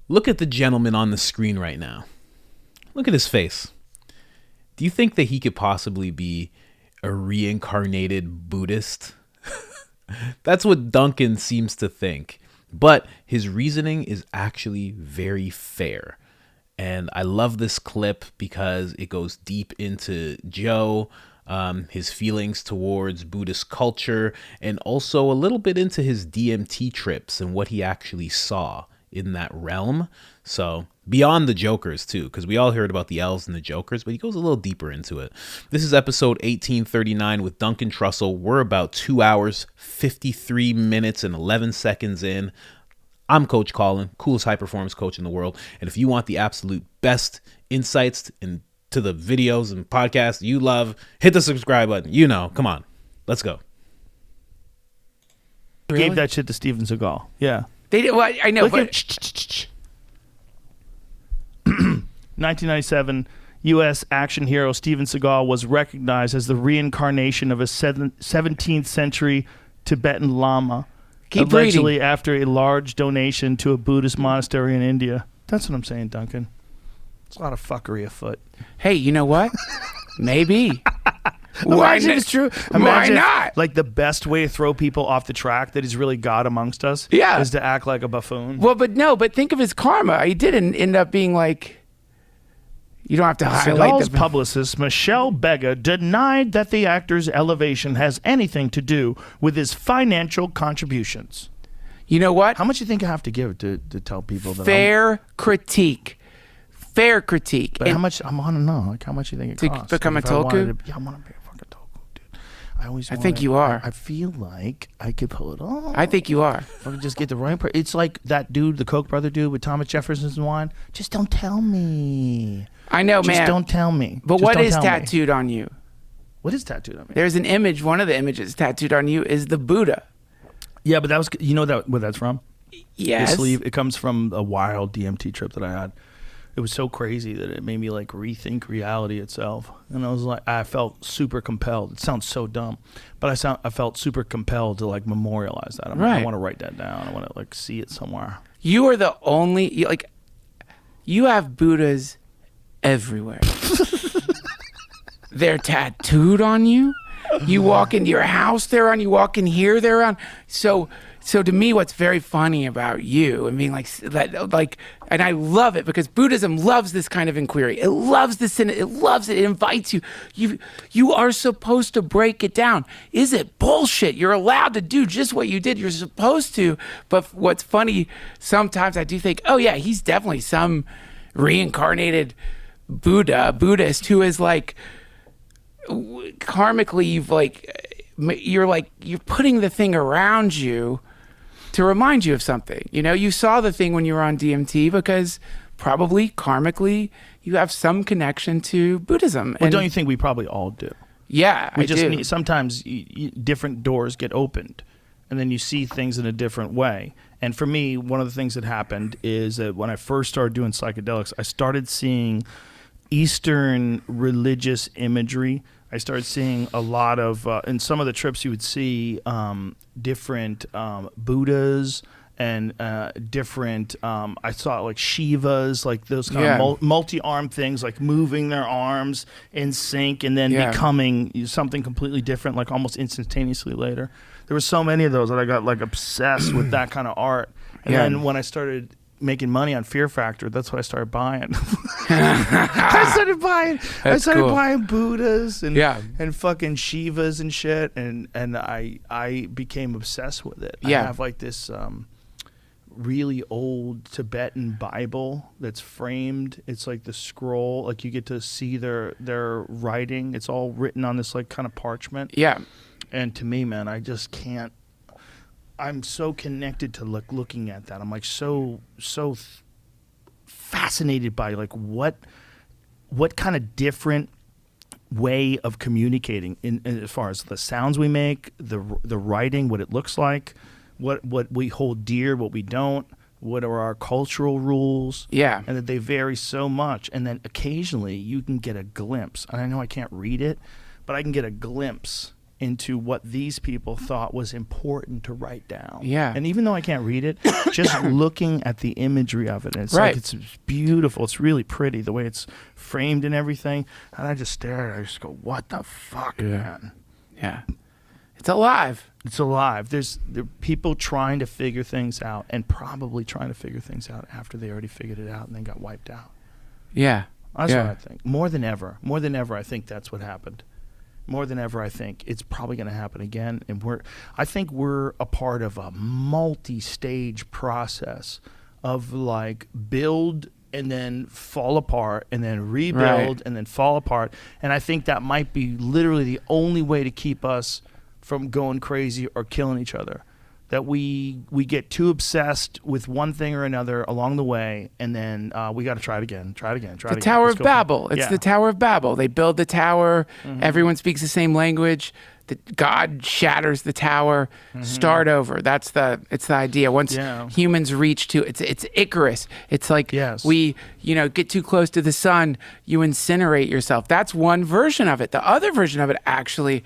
Look at the gentleman on the screen right now. Look at his face. Do you think that he could possibly be a reincarnated Buddhist? That's what Duncan seems to think. But his reasoning is actually very fair. And I love this clip because it goes deep into Joe, his feelings towards Buddhist culture, and also a little bit into his DMT trips and what he actually saw in that realm. So beyond the Jokers too, because we all heard about the elves and the Jokers, but he goes a little deeper into it. This is episode 1839 with Duncan Trussell. We're about 2 hours, 53 minutes and 11 seconds in. I'm Coach Colin, coolest high performance coach in the world. And if you want the absolute best insights into the videos and podcasts you love, hit the subscribe button. Come on, let's go. Really? Gave that shit to Steven Seagal. Yeah. They did. Well, I know. Look But at 1997, U.S. action hero Steven Seagal was recognized as the reincarnation of a 17th century Tibetan Lama. Keep allegedly reading. After a large donation to a Buddhist monastery in India. That's what I'm saying, Duncan. It's a lot of fuckery afoot. hey, you know what? Maybe. Imagine it's true. Imagine Why not? Like the best way to throw people off the track that is really God amongst us Yeah. is to act like a buffoon. Well, but think of his karma. He didn't end up being like. You don't have to highlight Seagal's the publicist, Michelle Bega, denied that the actor's elevation has anything to do with his financial contributions. You know what? How much do you think I have to give to tell people that Fair critique. Fair critique. But And how much, I want to know, like how much do you think it To costs? become a If I wanted toku? to- Yeah, I want to be a fucking toku, dude. I think you are. I feel like I could pull it off. I think you are. If I could just get the right It's like that dude, the Koch brother dude with Thomas Jefferson's wine. Just don't tell me. I know, Just man. don't tell me. But Just what don't is tell me. tattooed on you? What is tattooed on me? There's an image. One of the images tattooed on you is the Buddha. Yeah, but that was, you know that where that's from? Yes. The sleeve, it comes from a wild DMT trip that I had. It was so crazy that it made me like rethink reality itself. And I was like, I felt super compelled. It sounds so dumb, but I felt super compelled to like memorialize that. I want to write that down. I want to like see it somewhere. You are the only you have Buddhas everywhere. They're tattooed on you. You walk into your house, they're on. You walk in here, they're on. So to me, what's very funny about you, I mean, and I love it because Buddhism loves this kind of inquiry. It loves this, and it loves it. It invites you. You are supposed to break it down. Is it bullshit? You're allowed to do just what you did. You're supposed to. But what's funny, sometimes I do think, oh yeah, he's definitely some reincarnated Buddhist who is like karmically, you're putting the thing around you to remind you of something. You saw the thing when you were on DMT because probably karmically you have some connection to Buddhism. Well, don't you think we probably all do? Yeah, We I just do. need, sometimes different doors get opened, and then you see things in a different way. And for me, one of the things that happened is that when I first started doing psychedelics, I started seeing Eastern religious imagery. I started seeing a lot of, in some of the trips you would see different Buddhas and different, I saw like Shivas, like those kind of multi-arm things, like moving their arms in sync and then becoming something completely different, like almost instantaneously later. There were so many of those that I got like obsessed with that kind of art. And then when I started making money on Fear Factor, that's what I started buying. I started buying Buddhas and fucking Shivas and shit, and I became obsessed with it. I have like this really old Tibetan Bible that's framed. It's like the scroll, like you get to see their writing. It's all written on this like kind of parchment. Yeah. And to me, man, I just can't. I'm so connected to looking at that. I'm like so fascinated by like what kind of different way of communicating in as far as the sounds we make, the writing, what it looks like, what we hold dear, what we don't, what are our cultural rules, and that they vary so much. And then occasionally you can get a glimpse, and I know I can't read it, but I can get a glimpse into what these people thought was important to write down. Yeah. And even though I can't read it, just looking at the imagery of it, it's Right. like it's beautiful. It's really pretty the way it's framed and everything. And I just stare at it. I just go, what the fuck, man? Yeah. It's alive. It's alive. There are people trying to figure things out, and probably trying to figure things out after they already figured it out and then got wiped out. Yeah. That's what I think. More than ever, I think that's what happened. More than ever, I think it's probably going to happen again. And I think we're a part of a multi-stage process of like build and then fall apart and then rebuild and then fall apart. And I think that might be literally the only way to keep us from going crazy or killing each other. That we get too obsessed with one thing or another along the way, and then we got to try it again. The Tower of Babel. It's the Tower of Babel. They build the tower. Everyone speaks the same language. God shatters the tower. Start over. It's the idea. Once humans reach to it's Icarus. It's like we get too close to the sun, you incinerate yourself. That's one version of it. The other version of it actually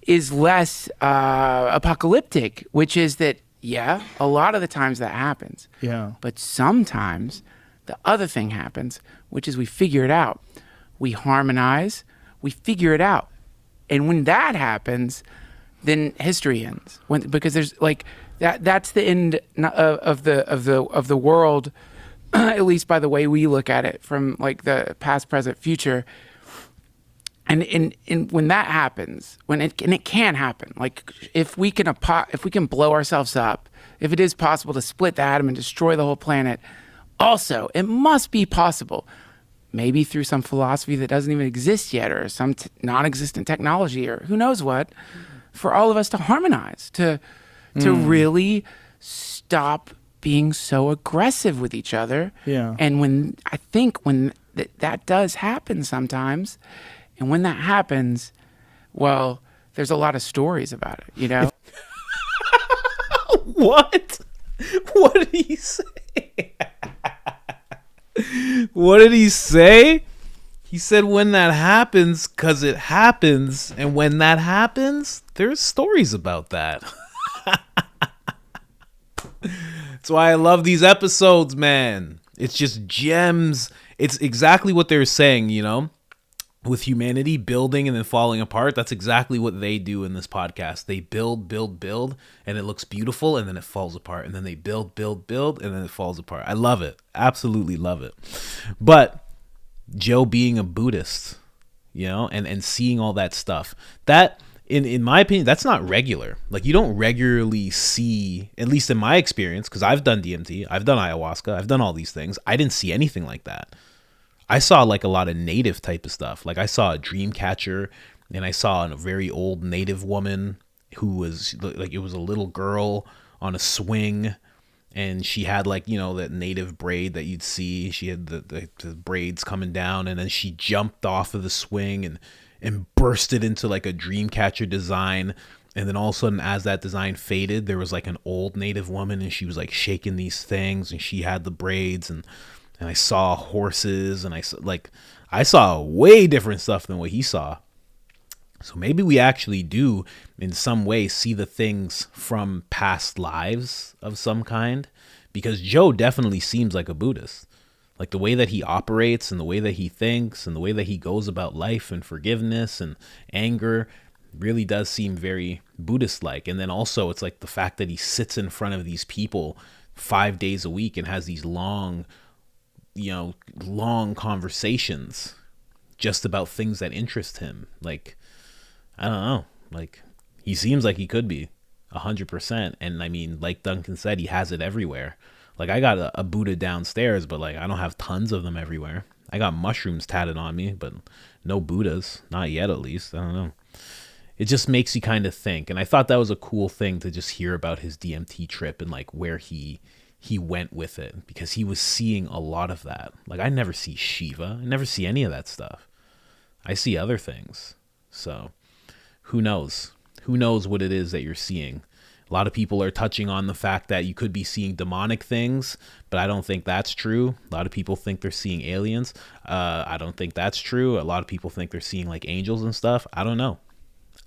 is less apocalyptic, which is that, a lot of the times that happens. Yeah. But sometimes the other thing happens, which is we figure it out. We harmonize, we figure it out. And when that happens, then history ends. Because there's like that's the end of the world, at least by the way we look at it from like the past, present, future. And when that happens, it can happen, like if we can blow ourselves up, if it is possible to split the atom and destroy the whole planet, also it must be possible, maybe through some philosophy that doesn't even exist yet, or some non-existent technology, or who knows what, for all of us to harmonize, to really stop being so aggressive with each other. Yeah. And when that does happen sometimes. And when that happens, well, there's a lot of stories about it, What? What did he say? What did he say? He said when that happens, because it happens. And when that happens, there's stories about that. That's why I love these episodes, man. It's just gems. It's exactly what they're saying, with humanity building and then falling apart. That's exactly what they do in this podcast. They build, and it looks beautiful, and then it falls apart. And then they build, and then it falls apart. I love it. Absolutely love it. But Joe being a Buddhist, and seeing all that stuff, that, in my opinion, that's not regular. Like, you don't regularly see, at least in my experience, because I've done DMT, I've done ayahuasca, I've done all these things. I didn't see anything like that. I saw like a lot of native type of stuff. Like I saw a dream catcher, and I saw a very old native woman who was like, it was a little girl on a swing, and she had like, that native braid that you'd see. She had the braids coming down, and then she jumped off of the swing and bursted into like a dream catcher design. And then all of a sudden, as that design faded, there was like an old native woman, and she was like shaking these things, and she had the braids, and I saw horses, and I saw way different stuff than what he saw. So maybe we actually do in some way see the things from past lives of some kind, because Joe definitely seems like a Buddhist. Like the way that he operates and the way that he thinks and the way that he goes about life and forgiveness and anger really does seem very Buddhist-like. And then also it's like the fact that he sits in front of these people 5 days a week and has these long conversations just about things that interest him. Like, I don't know. Like, he seems like he could be 100%. And I mean, like Duncan said, he has it everywhere. Like, I got a Buddha downstairs, but like, I don't have tons of them everywhere. I got mushrooms tatted on me, but no Buddhas. Not yet, at least. I don't know. It just makes you kind of think. And I thought that was a cool thing to just hear about his DMT trip and like where he went with it, because he was seeing a lot of that. Like, I never see Shiva. I never see any of that stuff. I see other things. So who knows? Who knows what it is that you're seeing? A lot of people are touching on the fact that you could be seeing demonic things, but I don't think that's true. A lot of people think they're seeing aliens. I don't think that's true. A lot of people think they're seeing like angels and stuff. I don't know.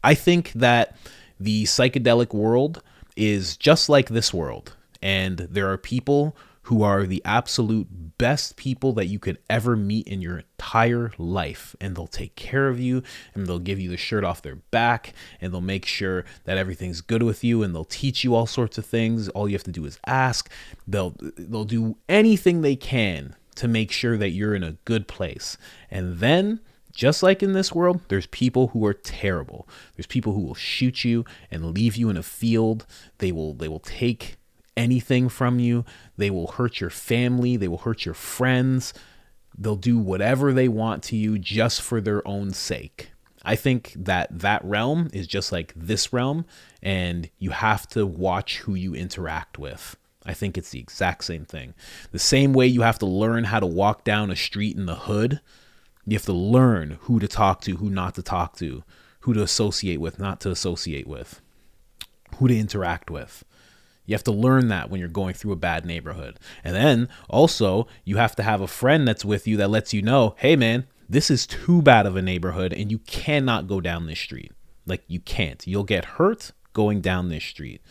I think that the psychedelic world is just like this world, and there are people who are the absolute best people that you could ever meet in your entire life, and they'll take care of you, and they'll give you the shirt off their back, and they'll make sure that everything's good with you, and they'll teach you all sorts of things. All you have to do is ask. They'll do anything they can to make sure that you're in a good place. And then, just like in this world, there's people who are terrible. There's people who will shoot you and leave you in a field. They will take anything from you. They will hurt your family. They will hurt your friends. They'll do whatever they want to you just for their own sake. I think that realm is just like this realm, and you have to watch who you interact with. I think it's the exact same thing. The same way you have to learn how to walk down a street in the hood, you have to learn who to talk to, who not to talk to, who to associate with, not to associate with, who to interact with. You have to learn that when you're going through a bad neighborhood. And then also you have to have a friend that's with you that lets you know, hey man, this is too bad of a neighborhood and you cannot go down this street. Like, you can't. You'll get hurt going down this street.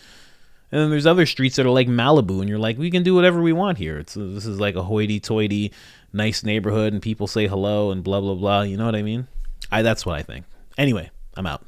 And then there's other streets that are like Malibu, and you're like, we can do whatever we want here. This is like a hoity-toity, nice neighborhood, and people say hello and blah, blah, blah. You know what I mean? That's what I think. Anyway, I'm out.